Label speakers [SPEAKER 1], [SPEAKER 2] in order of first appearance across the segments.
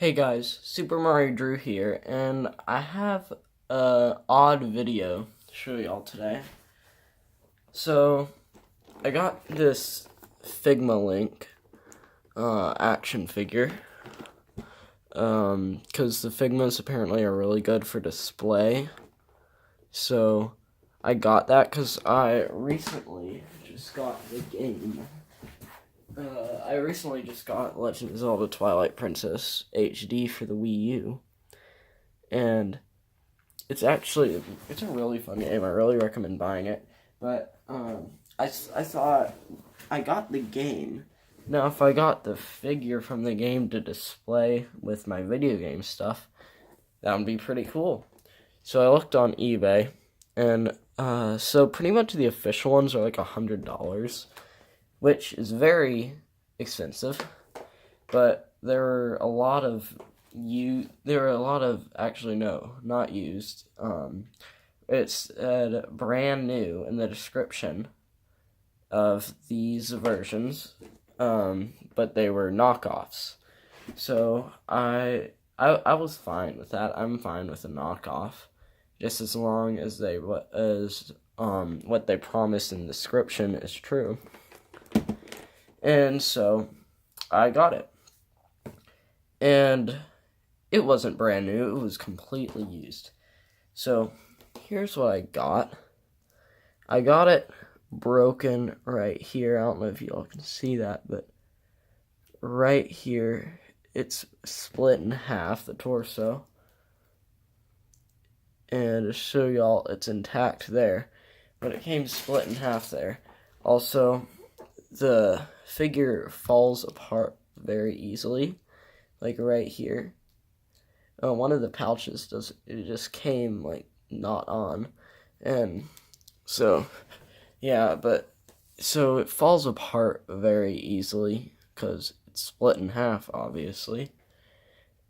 [SPEAKER 1] Hey guys, Super Mario Drew here, and I have a odd video to show y'all today. So, I got this Figma link action figure, because the Figmas apparently are really good for display. So, I got that because I recently just got the game. I recently just got Legend of Zelda Twilight Princess HD for the Wii U, and it's a really fun game. I really recommend buying it. But I thought I got the game. Now, if I got the figure from the game to display with my video game stuff, that would be pretty cool. So I looked on eBay, and so pretty much the official ones are like $100, which is very expensive. But there are a lot of actually no, not used. It said brand new in the description of these versions, but they were knockoffs. So I was fine with that. I'm fine with a knockoff, just as long as what they promised in the description is true. And so I got it. And it wasn't brand new, it was completely used. So here's what I got. I got it broken right here. I don't know if y'all can see that, but right here it's split in half, the torso. And to show y'all it's intact there, but it came split in half there. Also, the figure falls apart very easily, like right here. One of the pouches just came like not on, and so yeah, but so it falls apart very easily because it's split in half, obviously.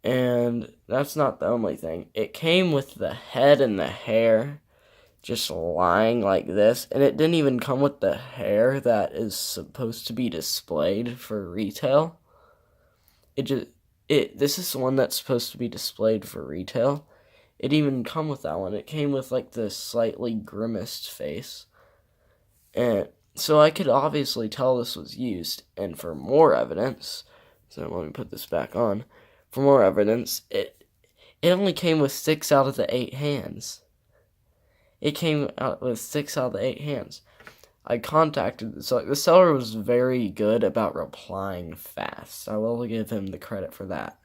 [SPEAKER 1] And that's not the only thing. It came with the head and the hair just lying like this, and it didn't even come with the hair that is supposed to be displayed for retail. This is the one that's supposed to be displayed for retail. It didn't even come with that one. It came with like this slightly grimaced face. And so I could obviously tell this was used. And for more evidence, so let me put this back on. For more evidence, it only came with 6 out of the 8 hands. It came out with 6 out of the 8 hands. I contacted the seller was very good about replying fast. I will give him the credit for that.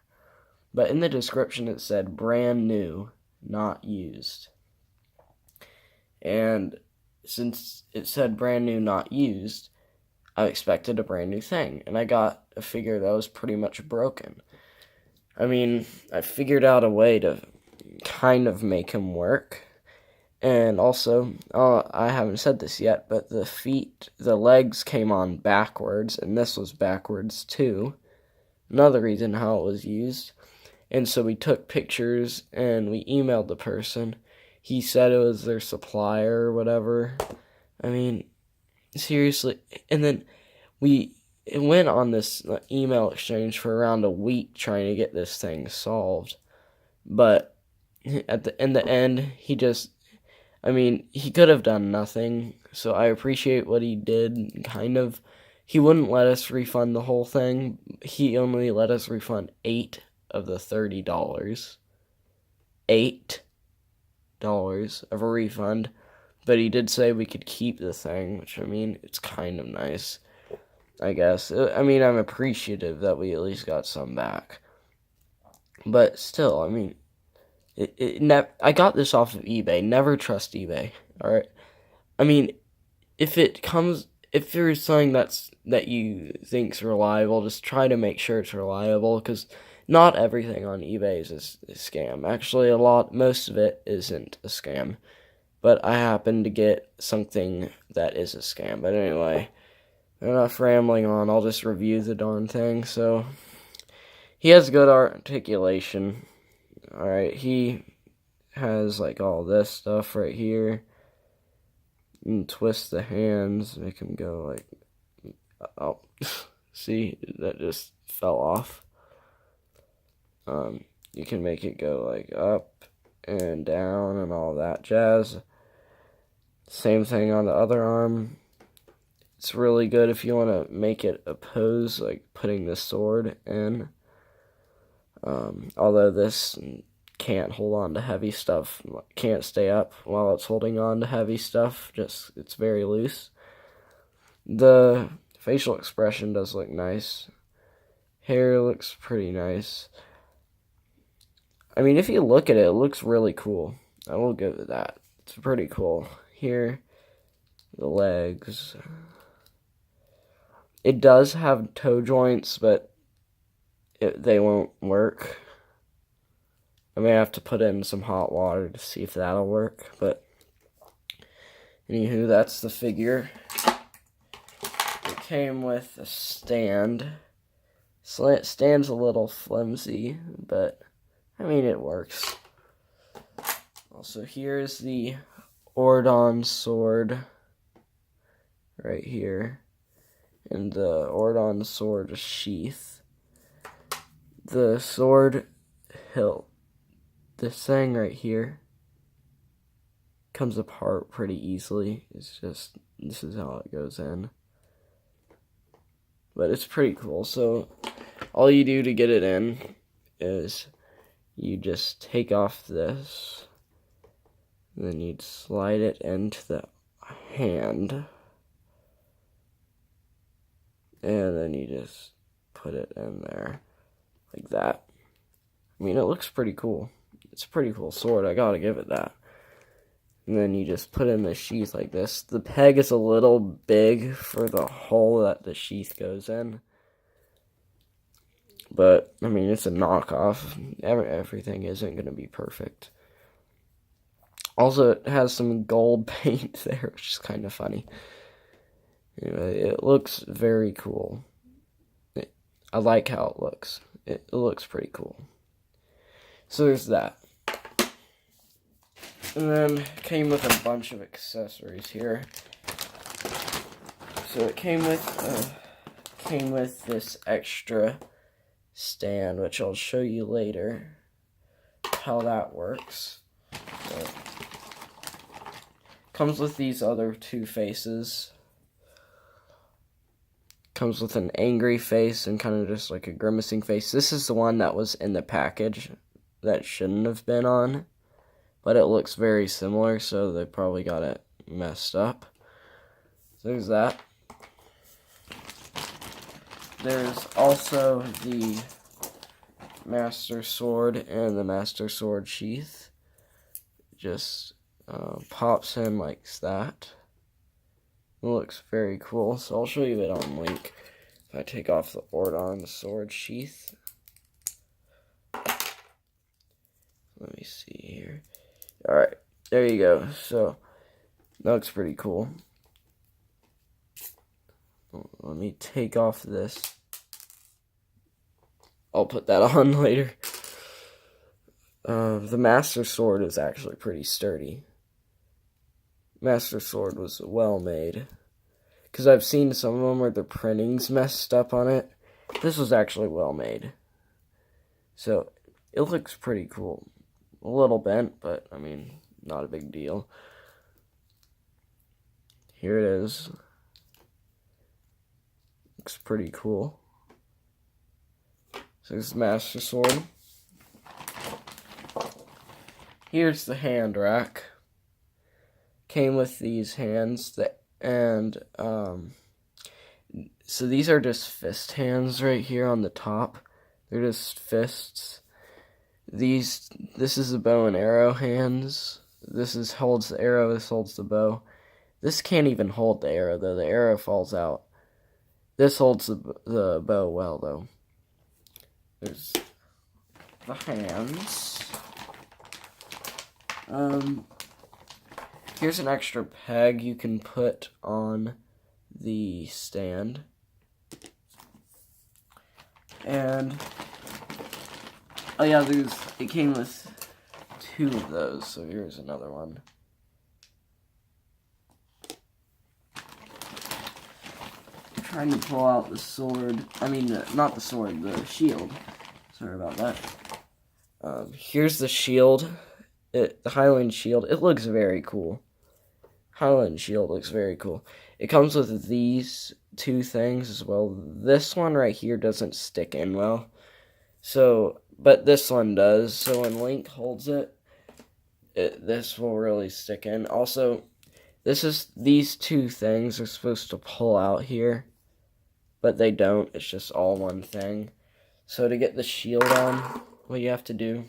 [SPEAKER 1] But in the description it said brand new, not used. And since it said brand new, not used, I expected a brand new thing. And I got a figure that was pretty much broken. I mean, I figured out a way to kind of make him work. And also, I haven't said this yet, but the legs came on backwards, and this was backwards too. Another reason how it was used. And so we took pictures, and we emailed the person. He said it was their supplier or whatever. I mean, seriously. And then it went on this email exchange for around a week trying to get this thing solved. But in the end, he could have done nothing, so I appreciate what he did, kind of. He wouldn't let us refund the whole thing. He only let us refund $8 of the $30. $8 of a refund. But he did say we could keep the thing, which, it's kind of nice, I guess. I'm appreciative that we at least got some back. But still, I got this off of eBay. Never trust eBay. All right. If there's something that you think's reliable, just try to make sure it's reliable, because not everything on eBay is a scam. Actually, most of it isn't a scam. But I happen to get something that is a scam. But anyway, enough rambling on. I'll just review the darn thing. So, he has good articulation. Alright, he has like all this stuff right here. And twist the hands, make him go like, oh, see, that just fell off. You can make it go like up and down and all that jazz. Same thing on the other arm. It's really good if you want to make it a pose, like putting the sword in. Although this can't hold on to heavy stuff, can't stay up while it's holding on to heavy stuff, just it's very loose. The facial expression does look nice. Hair looks pretty nice. I mean, if you look at it, it looks really cool. I will give it that. It's pretty cool. Here, the legs. It does have toe joints, but they won't work. I may have to put in some hot water to see if that'll work, but anywho, that's the figure. It came with a stand. Stand's a little flimsy, but I mean, it works. Also, here's the Ordon sword right here, and the Ordon sword sheath. The sword hilt, this thing right here, comes apart pretty easily. It's just, this is how it goes in. But it's pretty cool. So all you do to get it in is you just take off this, then you'd slide it into the hand, and then you just put it in there like that. I mean, it looks pretty cool. It's a pretty cool sword, I gotta give it that. And then you just put in the sheath like this. The peg is a little big for the hole that the sheath goes in. But, I mean, it's a knockoff. Everything isn't going to be perfect. Also, it has some gold paint there, which is kind of funny. Anyway, it looks very cool. I like how it looks. It looks pretty cool. So there's that. And then it came with a bunch of accessories here. So it came with this extra stand, which I'll show you later how that works. So, comes with these other two faces. Comes with an angry face and kind of just like a grimacing face. This is the one that was in the package that shouldn't have been on, but it looks very similar, so they probably got it messed up. So there's that. There's also the Master Sword and the Master Sword sheath. Just pops in like that. It looks very cool, so I'll show you it on link. If I take off the Ordon sword sheath. Let me see here. Alright, there you go. So, that looks pretty cool. Let me take off this. I'll put that on later. The Master Sword is actually pretty sturdy. Master Sword was well made. Because I've seen some of them where the printing's messed up on it. This was actually well made. So, it looks pretty cool. A little bent, but, I mean, not a big deal. Here it is. Looks pretty cool. So this is Master Sword. Here's the hand rack. Came with these hands so these are just fist hands right here on the top. They're just fists. This is the bow and arrow hands. This holds the arrow, this holds the bow. This can't even hold the arrow though, the arrow falls out. This holds the bow well though. There's the hands. Here's an extra peg you can put on the stand. And, oh yeah, it came with two of those, so here's another one. I'm trying to pull out the sword, not the sword, the shield. Sorry about that. Here's the shield. The Highland shield. It looks very cool. Highland shield looks very cool. It comes with these two things as well. This one right here doesn't stick in well. So, but this one does. So when Link holds it, this will really stick in. Also, these two things are supposed to pull out here, but they don't. It's just all one thing. So to get the shield on, what you have to do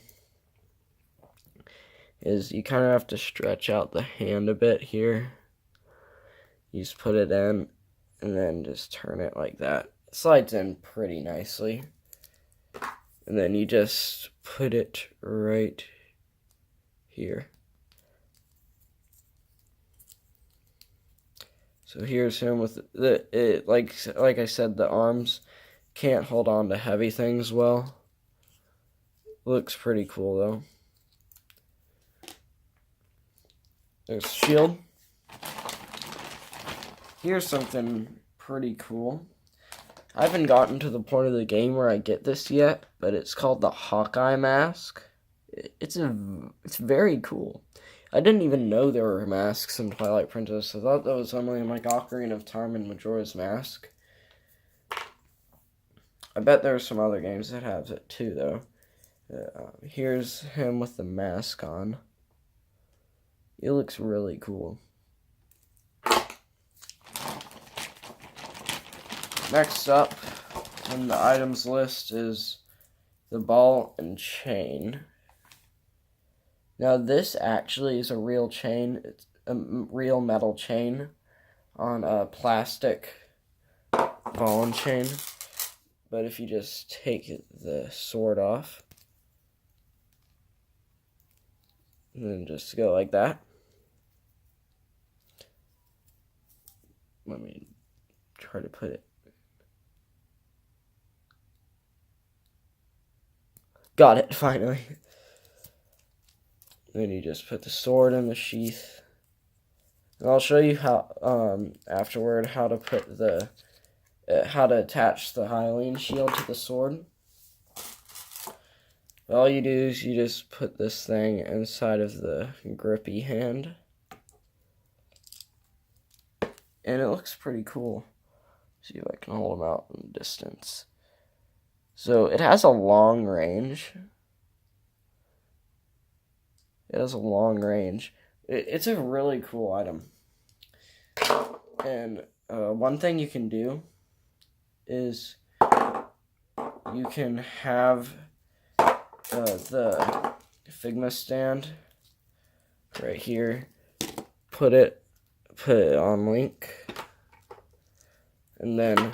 [SPEAKER 1] is you kind of have to stretch out the hand a bit here. You just put it in and then just turn it like that. It slides in pretty nicely. And then you just put it right here. So here's him with like I said, the arms can't hold on to heavy things well. Looks pretty cool though. There's shield. Here's something pretty cool. I haven't gotten to the point of the game where I get this yet, but it's called the Hawkeye mask. It's very cool. I didn't even know there were masks in Twilight Princess. I thought that was only in like Ocarina of Time and Majora's Mask. I bet there are some other games that have it too, though. Here's him with the mask on. It looks really cool. Next up on the items list is the ball and chain. Now this actually is a real chain. It's a real metal chain on a plastic ball and chain. But if you just take the sword off, and then just go like that. Let me try to put it. Got it, finally. Then you just put the sword in the sheath. And I'll show you how, afterward, how to put how to attach the Hylian shield to the sword. All you do is you just put this thing inside of the grippy hand. And it looks pretty cool. See if I can hold them out in the distance. So it has a long range. It has a long range. It's a really cool item. And one thing you can do is you can have the Figma stand right here. Put it on Link. And then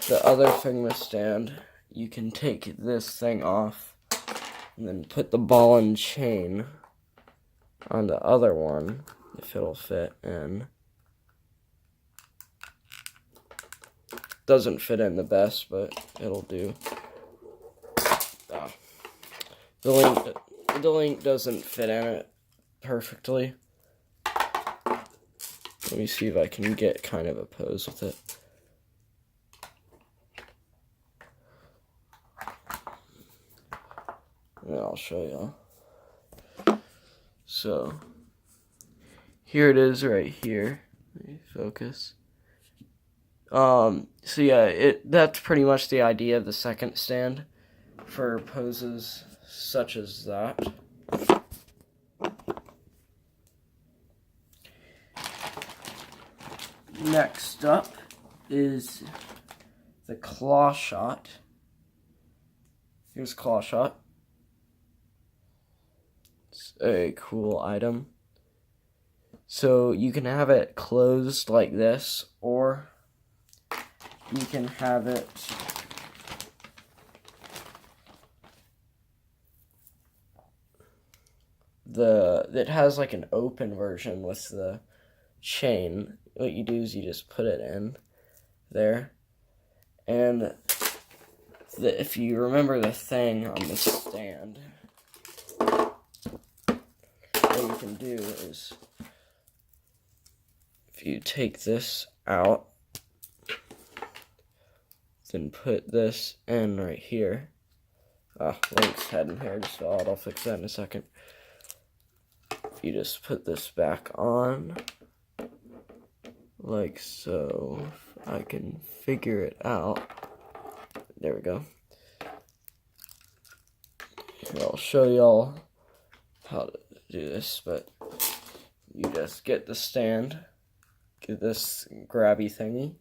[SPEAKER 1] the other Figma stand, you can take this thing off and then put the ball and chain on the other one, if it'll fit in. Doesn't fit in the best, but it'll do. The link doesn't fit in it perfectly. Let me see if I can get kind of a pose with it. And I'll show y'all. So, here it is right here. Let me focus. So yeah, that's pretty much the idea of the second stand for poses such as that. Next up is the claw shot. Here's claw shot. It's a cool item. So you can have it closed like this, or you can have it it has like an open version with the chain. What you do is you just put it in there, and if you remember the thing on the stand, what you can do is if you take this out, then put this in right here, Link's head and hair just fell out. I'll fix that in a second. You just put this back on, like so. If I can figure it out. There we go. Here, I'll show y'all how to do this, but you just get the stand, get this grabby thingy,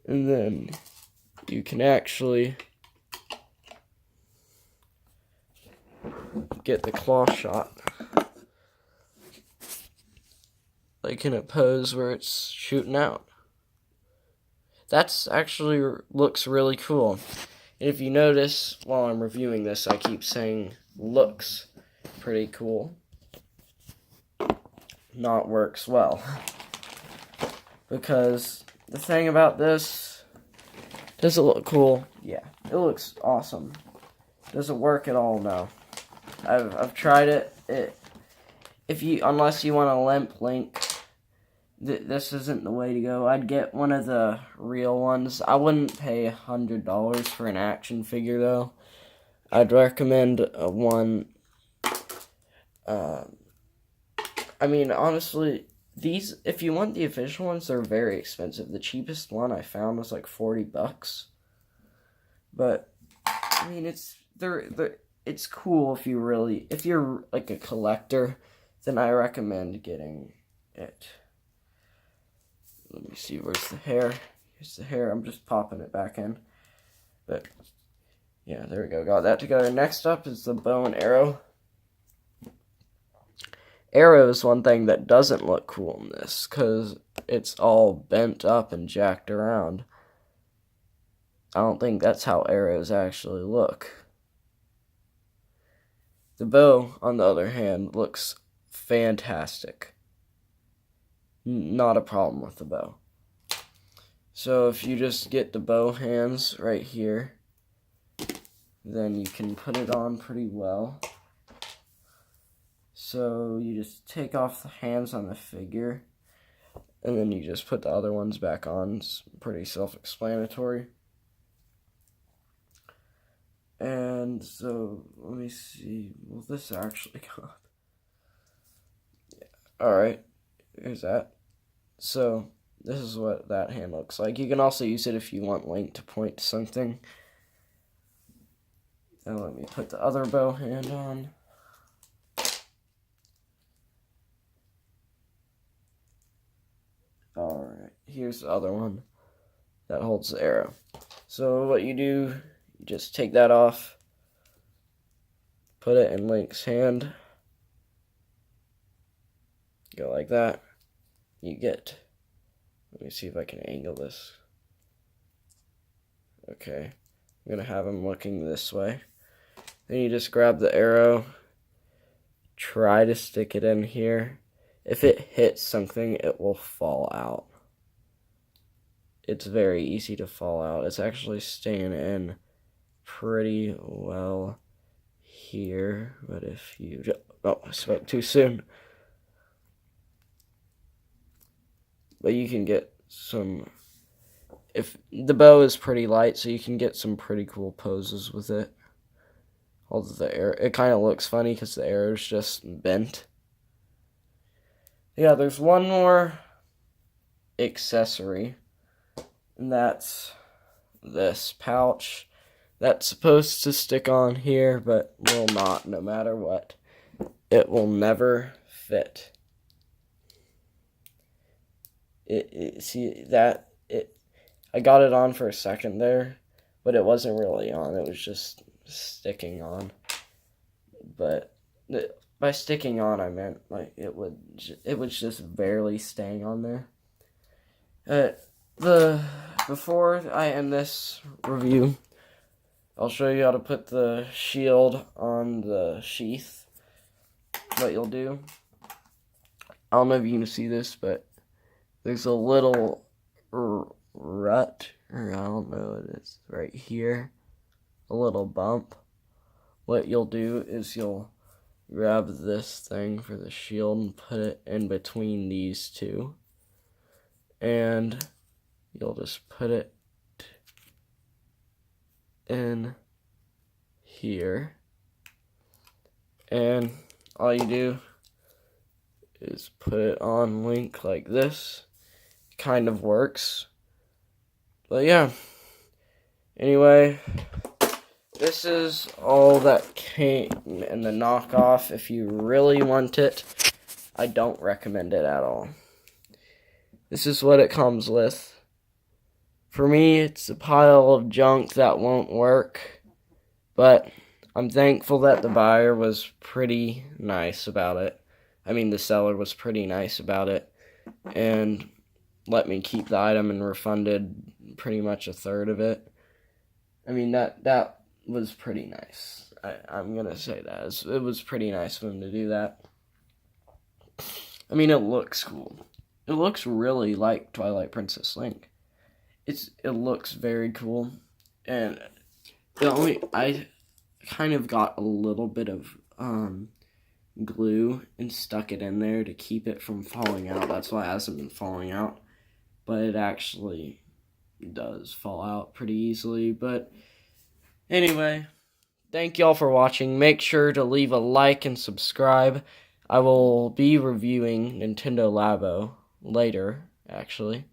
[SPEAKER 1] and then you can actually get the claw shot, like in a pose where it's shooting out. That's actually looks really cool. And if you notice, while I'm reviewing this, I keep saying looks pretty cool, not works well. Because the thing about this, does it look cool? Yeah, it looks awesome. Does it work at all? No. I've tried it. Unless you want a limp Link, this isn't the way to go. I'd get one of the real ones. I wouldn't pay $100 for an action figure though. I'd recommend one. I mean, honestly, these, if you want the official ones, they're very expensive. The cheapest one I found was like $40. But I mean, it's cool if you're like a collector, then I recommend getting it. Let me see, where's the hair? Here's the hair. I'm just popping it back in. But yeah, there we go. Got that together. Next up is the bow and arrow. Arrow is one thing that doesn't look cool in this, because it's all bent up and jacked around. I don't think that's how arrows actually look. The bow, on the other hand, looks fantastic. Not a problem with the bow. So if you just get the bow hands right here, then you can put it on pretty well. So you just take off the hands on the figure, and then you just put the other ones back on. It's pretty self-explanatory. And so, let me see, will this actually go up? Yeah. Alright, here's that. So, this is what that hand looks like. You can also use it if you want Link to point to something. And let me put the other bow hand on. Alright, here's the other one that holds the arrow. So what you do, you just take that off, put it in Link's hand, go like that. You get, let me see if I can angle this. Okay, I'm going to have him looking this way. Then you just grab the arrow, try to stick it in here. If it hits something, it will fall out. It's very easy to fall out. It's actually staying in pretty well here, but if you... Oh, I spoke too soon. But you can get some... If the bow is pretty light, so you can get some pretty cool poses with it. Although the arrow, it kind of looks funny because the arrow's just bent. Yeah, there's one more accessory, and that's this pouch. That's supposed to stick on here, but will not, no matter what. It will never fit. I got it on for a second there, but it wasn't really on. It was just sticking on. But by sticking on, I meant like it was just barely staying on there. Before I end this review, I'll show you how to put the shield on the sheath. What you'll do, I don't know if you can see this, but there's a little rut, or I don't know what it is, right here, a little bump. What you'll do is you'll grab this thing for the shield and put it in between these two, and you'll just put it in here, and all you do is put it on link like this. Kind of works. But yeah. Anyway, this is all that came in the knockoff. If you really want it, I don't recommend it at all. This is what it comes with. For me, it's a pile of junk that won't work, but I'm thankful that the buyer was pretty nice about it. I mean, the seller was pretty nice about it, and let me keep the item and refunded pretty much a third of it. I mean, that was pretty nice. I'm going to say that. It was pretty nice of him to do that. I mean, it looks cool. It looks really like Twilight Princess Link. It looks very cool. And I kind of got a little bit of glue and stuck it in there to keep it from falling out. That's why it hasn't been falling out. But it actually does fall out pretty easily. But anyway, thank y'all for watching. Make sure to leave a like and subscribe. I will be reviewing Nintendo Labo later, actually.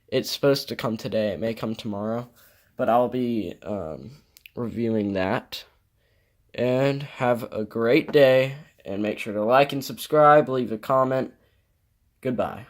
[SPEAKER 1] It's supposed to come today. It may come tomorrow. But I'll be reviewing that. And have a great day. And make sure to like and subscribe. Leave a comment. Goodbye.